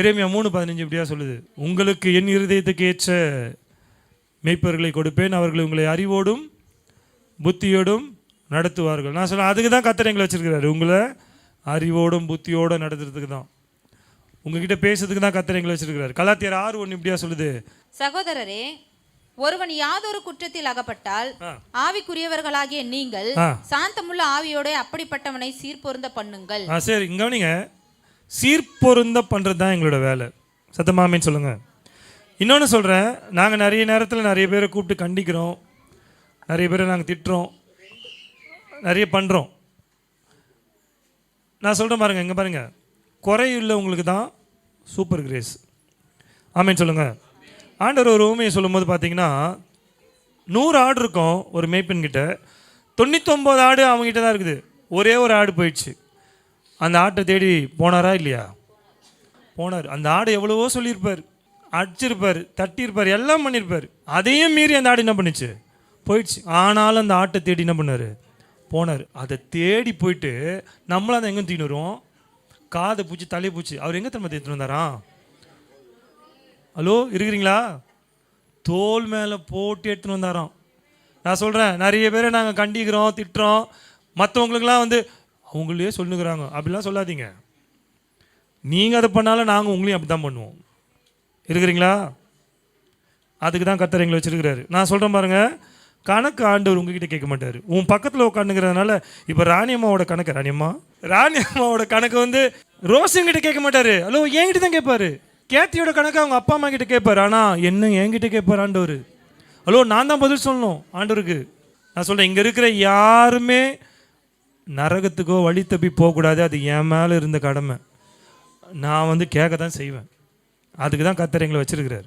எரேமியா 3:15 இப்படியா சொல்லுது, உங்களுக்கு என் இருதயத்துக்கு ஏற்ற மேய்ப்பர்களை கொடுப்பேன், அவர்களை உங்களை அறிவோடும் புத்தியோடும் நடத்துவார்கள். நான் சொல்ல அதுக்கு தான் கர்த்தர் எங்களை வச்சிருக்கிறாரு, உங்களை அறிவோடும் புத்தியோடும் நடத்துறதுக்கு தான், உங்ககிட்ட பேசுறதுக்கு தான் கர்த்தர் எங்களை வச்சிருக்கிறாரு. கலாத்தியர் 6:1 இப்படியா சொல்லுது, சகோதரரே, ஒருவன் யாதொரு குற்றத்தில் அகப்பட்டால் ஆவிக்குரியவர்களாகிய நீங்கள் சாந்தமுள்ள ஆவியோட அப்படிப்பட்டவனை சீர்பொருந்த பண்ணுங்கள். சரி, இங்க கவனிங்க, சீர்பொருந்த பண்றது தான் எங்களோட வேலை. சத்தமாமேன்னு சொல்லுங்க. இன்னொன்று சொல்கிறேன், நாங்கள் நிறைய நேரத்தில் நிறைய பேரை கூப்பிட்டு கண்டிக்கிறோம், நிறைய பேரை நாங்கள் திட்டுறோம், நிறைய பண்ணுறோம். நான் சொல்கிறேன் பாருங்கள், இங்கே பாருங்கள், குறையுள்ள உங்களுக்கு தான் சூப்பர் கிரேஸ். ஆமேன்னு சொல்லுங்கள். ஆண்டவர் ஒரு ஊமையை சொல்லும்போது பார்த்தீங்கன்னா, 100 ஆடு இருக்கும் ஒரு மேய்ப்பன்கிட்ட, 99 ஆடு அவங்ககிட்ட தான் இருக்குது, ஒரே ஒரு ஆடு போயிடுச்சு. அந்த ஆட்டை தேடி போனாரா இல்லையா? போனார். அந்த ஆடு எவ்வளவோ சொல்லியிருப்பார், அடிச்சிருப்பார், தட்டியிருப்பார், எல்லாம் பண்ணியிருப்பார். அதையும் மீறி அந்த ஆடு என்ன பண்ணிச்சு? போயிடுச்சு. ஆனாலும் அந்த ஆட்டை தேடி என்ன பண்ணார்? போனார். அதை தேடி போயிட்டு நம்மளும் அதை எங்கே தூக்கின்னு வருவோம்? காதை பூச்சி தலையை பூச்சி. அவர் எங்கே திரும்ப தேடிட்டு வந்தாராம்? ஹலோ, இருக்கிறீங்களா? தோல் மேலே போட்டு எடுத்துன்னு வந்தாராம். நான் சொல்கிறேன், நிறைய பேரை நாங்கள் கண்டிக்கிறோம், திட்டுறோம், மற்றவங்களுக்கெல்லாம் அவங்களே சொல்லுங்கிறாங்க, அப்படிலாம் சொல்லாதீங்க. நீங்கள் அதை பண்ணாலும் நாங்கள் உங்களையும் அப்படி தான் பண்ணுவோம். இருக்கிறீங்களா? அதுக்கு தான் கர்த்தர் எங்களை வச்சிருக்கிறாரு. நான் சொல்கிறேன் பாருங்கள், கணக்கு ஆண்டவர் உங்ககிட்ட கேட்க மாட்டார். உன் பக்கத்தில் உட்காந்துங்கிறதுனால இப்போ ராணி அம்மாவோட கணக்கு ரோஸுங்கிட்ட கேட்க மாட்டார். ஹலோ, என்கிட்ட தான் கேட்பாரு. கேத்தியோட கணக்கு அவங்க அப்பா அம்மா கிட்ட கேட்பார். ஆனால் என்ன என்கிட்ட கேட்பார் ஆண்டவர். ஹலோ, நான் தான் பதில் சொல்லணும் ஆண்டவருக்கு. நான் சொல்கிறேன், இங்கே இருக்கிற யாருமே நரகத்துக்கோ வழி தப்பி போகக்கூடாது. அது என் மேலே இருந்த கடமை. நான் கேட்க தான் செய்வேன். அதுக்கு தான் கர்த்தர் எங்களை வச்சிருக்கிறார்.